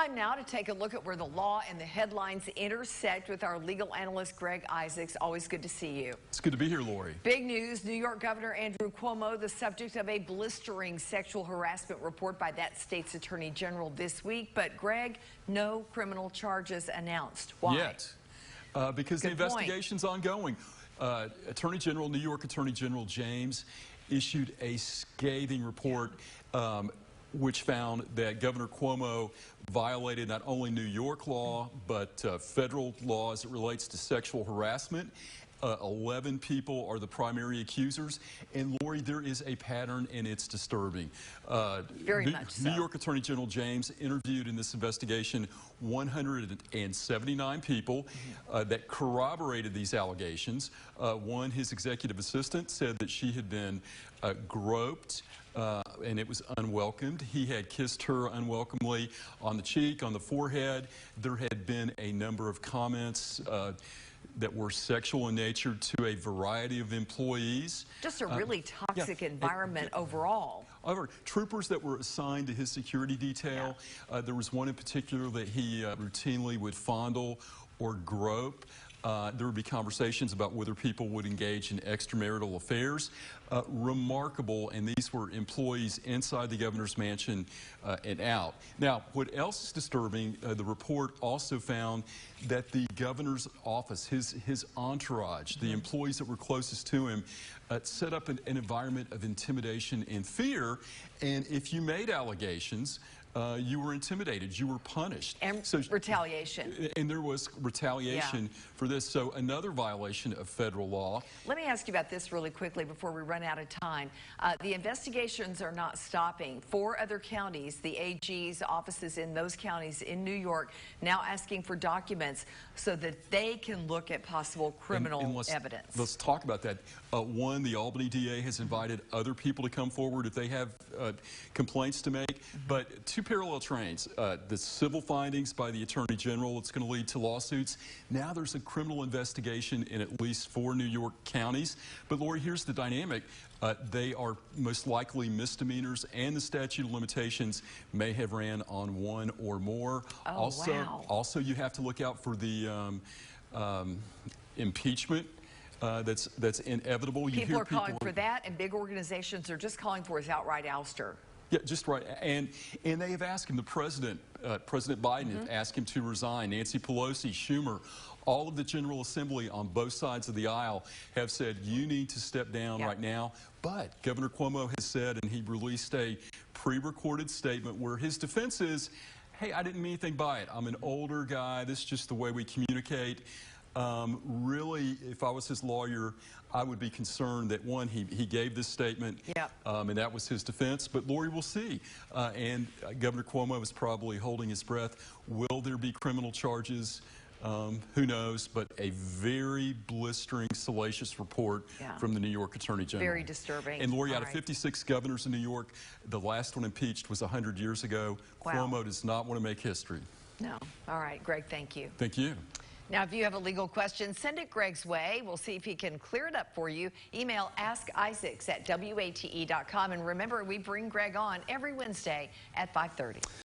Time now to take a look at where the law and the headlines intersect with our legal analyst, Greg Isaacs. Always good to see you. It's good to be here, Lori. Big news. New York Governor Andrew Cuomo, the subject of a blistering sexual harassment report by that state's attorney general this week. But, Greg, no criminal charges announced. Why? Yet. Because the investigation's ongoing. New York Attorney General James issued a scathing report which found that Governor Cuomo violated not only New York law, but federal law as it relates to sexual harassment. 11 people are the primary accusers. And, Lori, there is a pattern, and it's disturbing. Very much so. New York Attorney General James interviewed in this investigation 179 people that corroborated these allegations. One, his executive assistant, said that she had been groped, and it was unwelcomed. He had kissed her unwelcomely on the cheek, on the forehead. There had been a number of comments that were sexual in nature to a variety of employees. Just a really toxic environment overall. However, troopers that were assigned to his security detail, there was one in particular that he routinely would fondle or grope. There would be conversations about whether people would engage in extramarital affairs. Remarkable, and these were employees inside the governor's mansion and out. Now, what else is disturbing, the report also found that the governor's office, his entourage, the employees that were closest to him, set up an environment of intimidation and fear, and if you made allegations, you were intimidated, you were punished. And retaliation. And there was retaliation for this, so another violation of federal law. Let me ask you about this really quickly before we run out of time. The investigations are not stopping. 4 other counties, the AG's offices in those counties in New York, now asking for documents so that they can look at possible criminal evidence. Let's talk about that. One, the Albany DA has invited other people to come forward if they have complaints to make, but 2 parallel trains. The civil findings by the Attorney General, it's going to lead to lawsuits. Now there's a criminal investigation in at least 4 New York counties. But, Lori, here's the dynamic. They are most likely misdemeanors, and the statute of limitations may have ran on 1 or more. Oh, Also, you have to look out for the impeachment. That's inevitable. People are calling for that, and big organizations are just calling for his outright ouster. Yeah, just right. And they have asked him, the president, President Biden, has asked him to resign. Nancy Pelosi, Schumer, all of the General Assembly on both sides of the aisle have said, you need to step down right now. But Governor Cuomo has said, and he released a pre-recorded statement where his defense is, hey, I didn't mean anything by it. I'm an older guy. This is just the way we communicate. Really, if I was his lawyer, I would be concerned that, one, he gave this statement, and that was his defense. But, Lori, we'll see. And Governor Cuomo is probably holding his breath. Will there be criminal charges? Who knows? But a very blistering, salacious report from the New York Attorney General. Very disturbing. And, Lori, out of 56 governors in New York, the last one impeached was 100 years ago. Cuomo does not want to make history. No. All right, Greg, thank you. Thank you. Now, if you have a legal question, send it Greg's way. We'll see if he can clear it up for you. Email AskIsaacs@wate.com. And remember, we bring Greg on every Wednesday at 5:30.